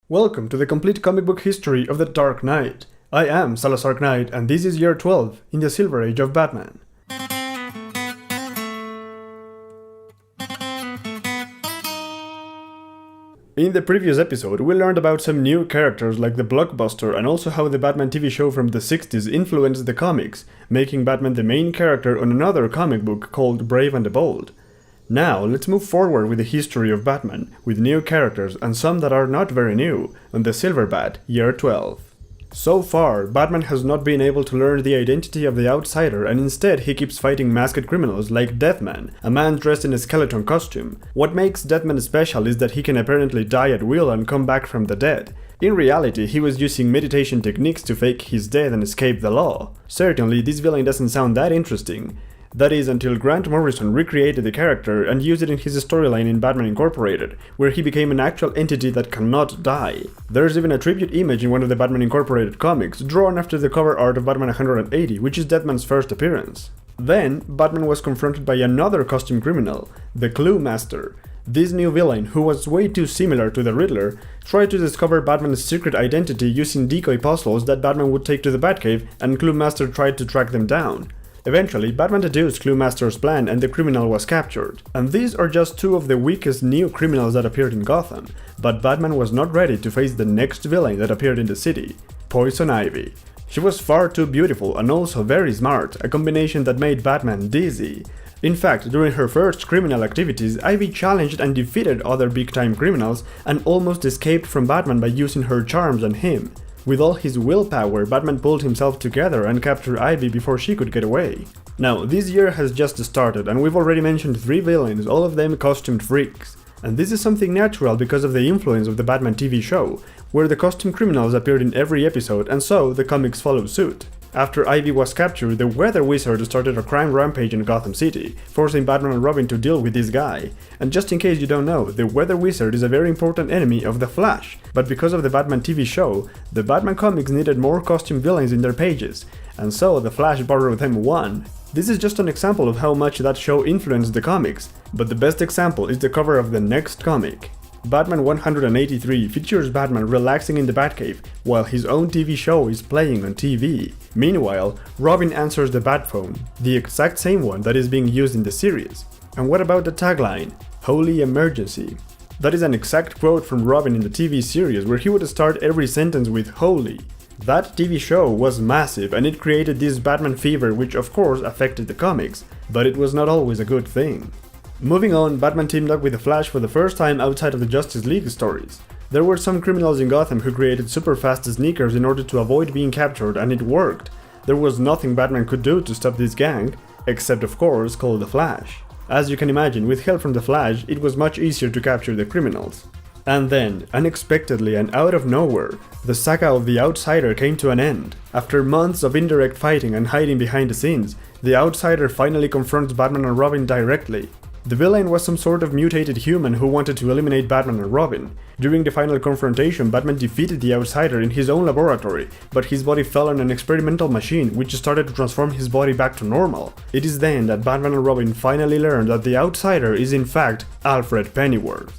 Welcome to the complete comic book history of the Dark Knight. I am Salazar Knight, and this is year 12 in the Silver Age of Batman. In the previous episode, we learned about some new characters like the Blockbuster and also how the Batman TV show from the 60s influenced the comics, making Batman the main character on another comic book called Brave and the Bold. Now, let's move forward with the history of Batman, with new characters and some that are not very new, on the Silver Bat, year 12. So far, Batman has not been able to learn the identity of the outsider, and instead he keeps fighting masked criminals like Deathman, a man dressed in a skeleton costume. What makes Deathman special is that he can apparently die at will and come back from the dead. In reality, he was using meditation techniques to fake his death and escape the law. Certainly, this villain doesn't sound that interesting. That is, until Grant Morrison recreated the character and used it in his storyline in Batman Incorporated, where he became an actual entity that cannot die. There's even a tribute image in one of the Batman Incorporated comics, drawn after the cover art of Batman 180, which is Deathman's first appearance. Then, Batman was confronted by another costume criminal, the Clue Master. This new villain, who was way too similar to the Riddler, tried to discover Batman's secret identity using decoy puzzles that Batman would take to the Batcave, and Clue Master tried to track them down. Eventually, Batman deduced Clue Master's plan and the criminal was captured. And these are just two of the weakest new criminals that appeared in Gotham, but Batman was not ready to face the next villain that appeared in the city, Poison Ivy. She was far too beautiful and also very smart, a combination that made Batman dizzy. In fact, during her first criminal activities, Ivy challenged and defeated other big-time criminals and almost escaped from Batman by using her charms on him. With all his willpower, Batman pulled himself together and captured Ivy before she could get away. Now, this year has just started and we've already mentioned 3 villains, all of them costumed freaks. And this is something natural because of the influence of the Batman TV show, where the costume criminals appeared in every episode and so the comics follow suit. After Ivy was captured, the Weather Wizard started a crime rampage in Gotham City, forcing Batman and Robin to deal with this guy. And just in case you don't know, the Weather Wizard is a very important enemy of the Flash, but because of the Batman TV show, the Batman comics needed more costume villains in their pages, and so the Flash borrowed them one. This is just an example of how much that show influenced the comics, but the best example is the cover of the next comic. Batman 183 features Batman relaxing in the Batcave while his own TV show is playing on TV. Meanwhile, Robin answers the Batphone, the exact same one that is being used in the series. And what about the tagline, "Holy Emergency"? That is an exact quote from Robin in the TV series where he would start every sentence with "Holy". That TV show was massive and it created this Batman fever which of course affected the comics, but it was not always a good thing. Moving on, Batman teamed up with the Flash for the first time outside of the Justice League stories. There were some criminals in Gotham who created super fast sneakers in order to avoid being captured, and it worked. There was nothing Batman could do to stop this gang, except of course call the Flash. As you can imagine, with help from the Flash, it was much easier to capture the criminals. And then, unexpectedly and out of nowhere, the saga of the Outsider came to an end. After months of indirect fighting and hiding behind the scenes, the Outsider finally confronts Batman and Robin directly. The villain was some sort of mutated human who wanted to eliminate Batman and Robin. During the final confrontation, Batman defeated the Outsider in his own laboratory, but his body fell on an experimental machine which started to transform his body back to normal. It is then that Batman and Robin finally learn that the Outsider is in fact Alfred Pennyworth.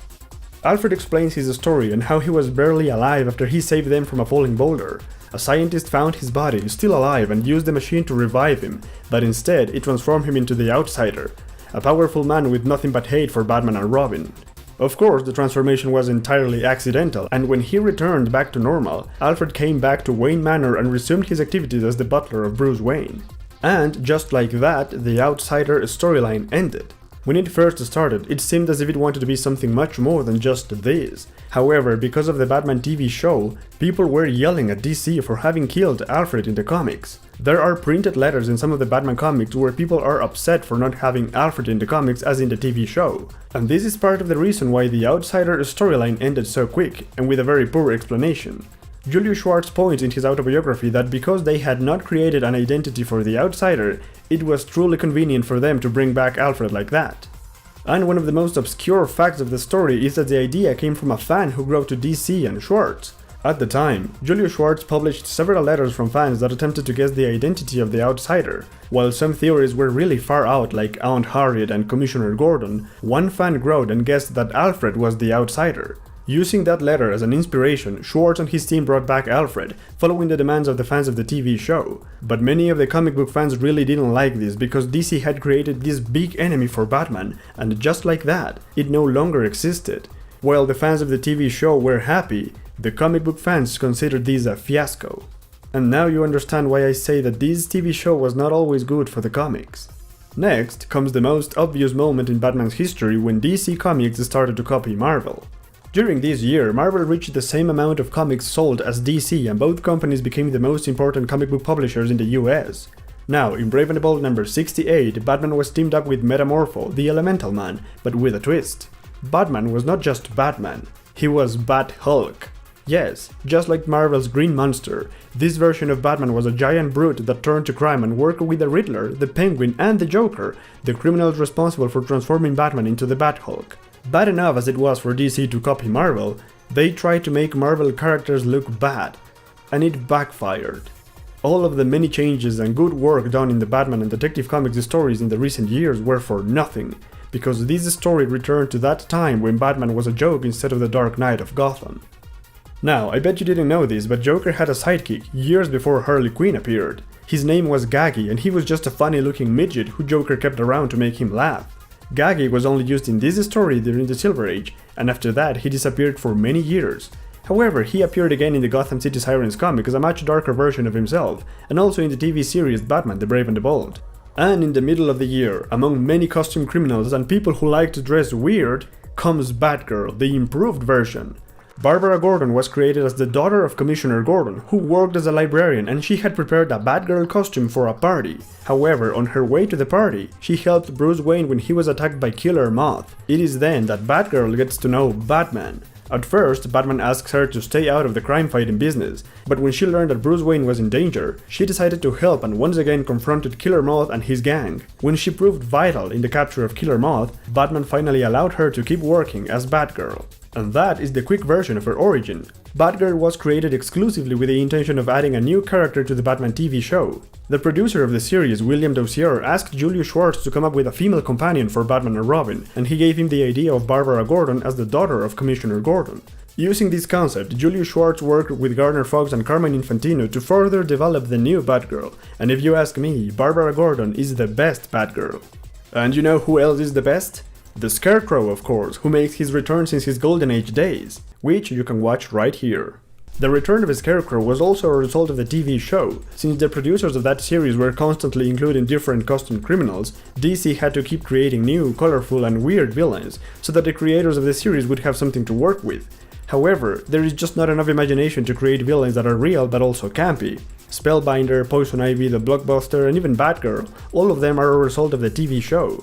Alfred explains his story and how he was barely alive after he saved them from a falling boulder. A scientist found his body still alive and used the machine to revive him, but instead it transformed him into the Outsider, a powerful man with nothing but hate for Batman and Robin. Of course, the transformation was entirely accidental, and when he returned back to normal, Alfred came back to Wayne Manor and resumed his activities as the butler of Bruce Wayne. And just like that, the Outsider storyline ended. When it first started, it seemed as if it wanted to be something much more than just this. However, because of the Batman TV show, people were yelling at DC for having killed Alfred in the comics. There are printed letters in some of the Batman comics where people are upset for not having Alfred in the comics as in the TV show. And this is part of the reason why the Outsider storyline ended so quick, and with a very poor explanation. Julius Schwartz points in his autobiography that because they had not created an identity for the Outsider, it was truly convenient for them to bring back Alfred like that. And one of the most obscure facts of the story is that the idea came from a fan who wrote to DC and Schwartz. At the time, Julius Schwartz published several letters from fans that attempted to guess the identity of the Outsider. While some theories were really far out like Aunt Harriet and Commissioner Gordon, one fan wrote and guessed that Alfred was the Outsider. Using that letter as an inspiration, Schwartz and his team brought back Alfred, following the demands of the fans of the TV show. But many of the comic book fans really didn't like this because DC had created this big enemy for Batman, and just like that, it no longer existed. While the fans of the TV show were happy, the comic book fans considered this a fiasco. And now you understand why I say that this TV show was not always good for the comics. Next comes the most obvious moment in Batman's history when DC Comics started to copy Marvel. During this year, Marvel reached the same amount of comics sold as DC, and both companies became the most important comic book publishers in the US. Now, in Brave and the Bold number 68, Batman was teamed up with Metamorpho, the Elemental Man, but with a twist. Batman was not just Batman, he was Bat-Hulk. Yes, just like Marvel's Green Monster, this version of Batman was a giant brute that turned to crime and worked with the Riddler, the Penguin, and the Joker, the criminals responsible for transforming Batman into the Bat-Hulk. Bad enough as it was for DC to copy Marvel, they tried to make Marvel characters look bad, and it backfired. All of the many changes and good work done in the Batman and Detective Comics stories in the recent years were for nothing, because this story returned to that time when Batman was a joke instead of the Dark Knight of Gotham. Now, I bet you didn't know this, but Joker had a sidekick years before Harley Quinn appeared. His name was Gaggy, and he was just a funny looking midget who Joker kept around to make him laugh. Gaggy was only used in this story during the Silver Age, and after that he disappeared for many years. However, he appeared again in the Gotham City Sirens comic as a much darker version of himself, and also in the TV series Batman the Brave and the Bold. And in the middle of the year, among many costume criminals and people who like to dress weird, comes Batgirl, the improved version. Barbara Gordon was created as the daughter of Commissioner Gordon, who worked as a librarian, and she had prepared a Batgirl costume for a party. However, on her way to the party, she helped Bruce Wayne when he was attacked by Killer Moth. It is then that Batgirl gets to know Batman. At first, Batman asks her to stay out of the crime-fighting business, but when she learned that Bruce Wayne was in danger, she decided to help and once again confronted Killer Moth and his gang. When she proved vital in the capture of Killer Moth, Batman finally allowed her to keep working as Batgirl. And that is the quick version of her origin. Batgirl was created exclusively with the intention of adding a new character to the Batman TV show. The producer of the series, William Dozier, asked Julius Schwartz to come up with a female companion for Batman and Robin, and he gave him the idea of Barbara Gordon as the daughter of Commissioner Gordon. Using this concept, Julius Schwartz worked with Gardner Fox and Carmine Infantino to further develop the new Batgirl, and if you ask me, Barbara Gordon is the best Batgirl. And you know who else is the best? The Scarecrow, of course, who makes his return since his Golden Age days, which you can watch right here. The return of the Scarecrow was also a result of the TV show. Since the producers of that series were constantly including different costume criminals, DC had to keep creating new, colorful and weird villains, so that the creators of the series would have something to work with. However, there is just not enough imagination to create villains that are real but also campy. Spellbinder, Poison Ivy, the Blockbuster and even Batgirl, all of them are a result of the TV show.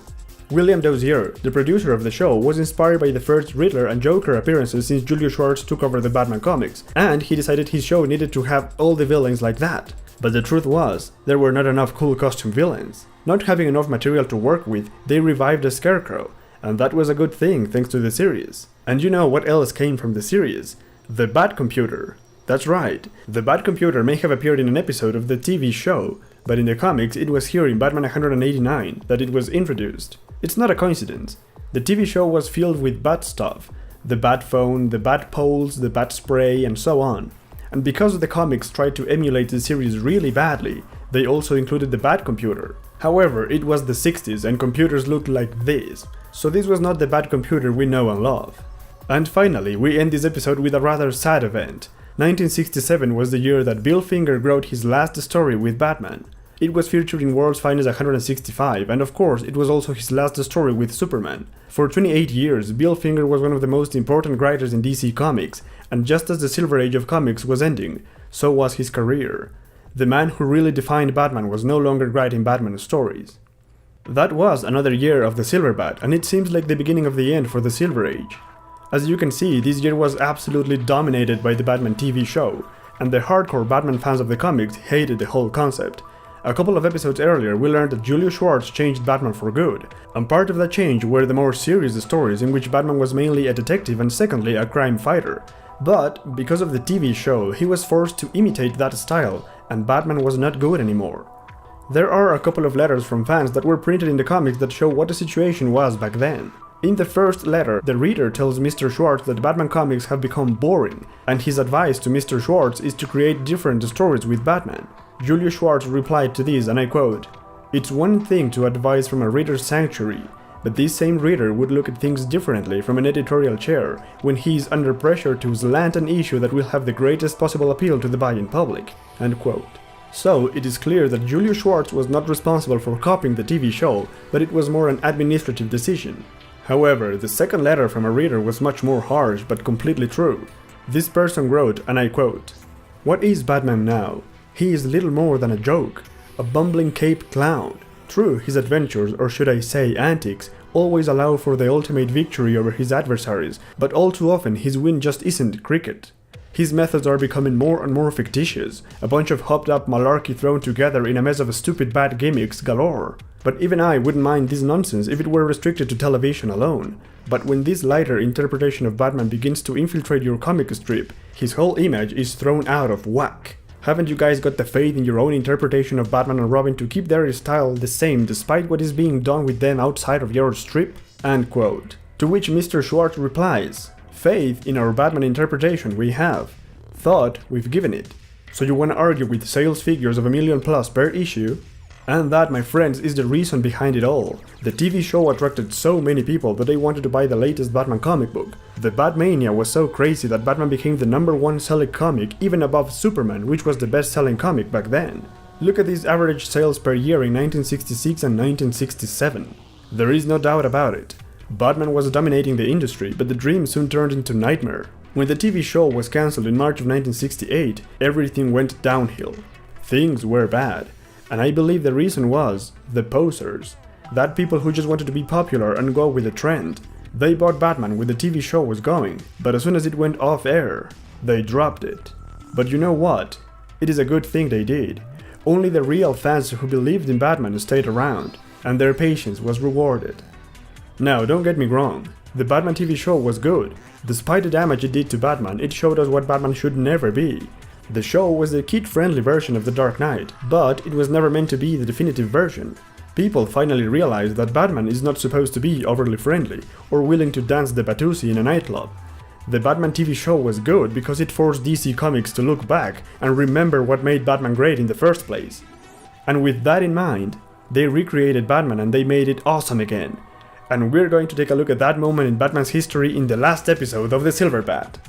William Dozier, the producer of the show, was inspired by the first Riddler and Joker appearances since Julius Schwartz took over the Batman comics, and he decided his show needed to have all the villains like that. But the truth was, there were not enough cool costume villains. Not having enough material to work with, they revived the Scarecrow, and that was a good thing thanks to the series. And you know what else came from the series? The Batcomputer. That's right, the Batcomputer may have appeared in an episode of the TV show, but in the comics it was here in Batman 189 that it was introduced. It's not a coincidence. The TV show was filled with bat stuff, the bat phone, the bat poles, the bat spray, and so on. And because the comics tried to emulate the series really badly, they also included the Batcomputer. However, it was the 60s and computers looked like this, so this was not the Batcomputer we know and love. And finally, we end this episode with a rather sad event. 1967 was the year that Bill Finger wrote his last story with Batman. It was featured in World's Finest 165, and of course it was also his last story with Superman. For 28 years, Bill Finger was one of the most important writers in DC Comics, and just as the Silver Age of comics was ending, so was his career. The man who really defined Batman was no longer writing Batman stories. That was another year of the Silver Bat, and it seems like the beginning of the end for the Silver Age. As you can see, this year was absolutely dominated by the Batman TV show, and the hardcore Batman fans of the comics hated the whole concept. A couple of episodes earlier, we learned that Julius Schwartz changed Batman for good, and part of that change were the more serious stories in which Batman was mainly a detective and secondly a crime fighter. But, because of the TV show, he was forced to imitate that style, and Batman was not good anymore. There are a couple of letters from fans that were printed in the comics that show what the situation was back then. In the first letter, the reader tells Mr. Schwartz that Batman comics have become boring, and his advice to Mr. Schwartz is to create different stories with Batman. Julius Schwartz replied to this, and I quote, "It's one thing to advise from a reader's sanctuary, but this same reader would look at things differently from an editorial chair when he is under pressure to slant an issue that will have the greatest possible appeal to the buying public." End quote. So, it is clear that Julius Schwartz was not responsible for copying the TV show, but it was more an administrative decision. However, the second letter from a reader was much more harsh but completely true. This person wrote, and I quote, "What is Batman now? He is little more than a joke, a bumbling cape clown. True, his adventures, or should I say antics, always allow for the ultimate victory over his adversaries, but all too often his win just isn't cricket. His methods are becoming more and more fictitious, a bunch of hopped up malarkey thrown together in a mess of stupid bad gimmicks galore. But even I wouldn't mind this nonsense if it were restricted to television alone. But when this lighter interpretation of Batman begins to infiltrate your comic strip, his whole image is thrown out of whack. Haven't you guys got the faith in your own interpretation of Batman and Robin to keep their style the same despite what is being done with them outside of your strip?" End quote. To which Mr. Schwartz replies, "Faith in our Batman interpretation we have. Thought we've given it. So you wanna argue with sales figures of $1 million+ per issue?" And that, my friends, is the reason behind it all. The TV show attracted so many people that they wanted to buy the latest Batman comic book. The Batmania was so crazy that Batman became the #1 selling comic, even above Superman, which was the best selling comic back then. Look at these average sales per year in 1966 and 1967. There is no doubt about it. Batman was dominating the industry, but the dream soon turned into nightmare. When the TV show was cancelled in March of 1968, everything went downhill. Things were bad. And I believe the reason was the posers. That people who just wanted to be popular and go with the trend. They bought Batman when the TV show was going, but as soon as it went off air, they dropped it. But you know what? It is a good thing they did. Only the real fans who believed in Batman stayed around, and their patience was rewarded. Now, don't get me wrong, the Batman TV show was good. Despite the damage it did to Batman, it showed us what Batman should never be. The show was a kid-friendly version of The Dark Knight, but it was never meant to be the definitive version. People finally realized that Batman is not supposed to be overly friendly, or willing to dance the Batusi in a nightclub. The Batman TV show was good because it forced DC Comics to look back and remember what made Batman great in the first place. And with that in mind, they recreated Batman and they made it awesome again. And we're going to take a look at that moment in Batman's history in the last episode of The Silver Bat.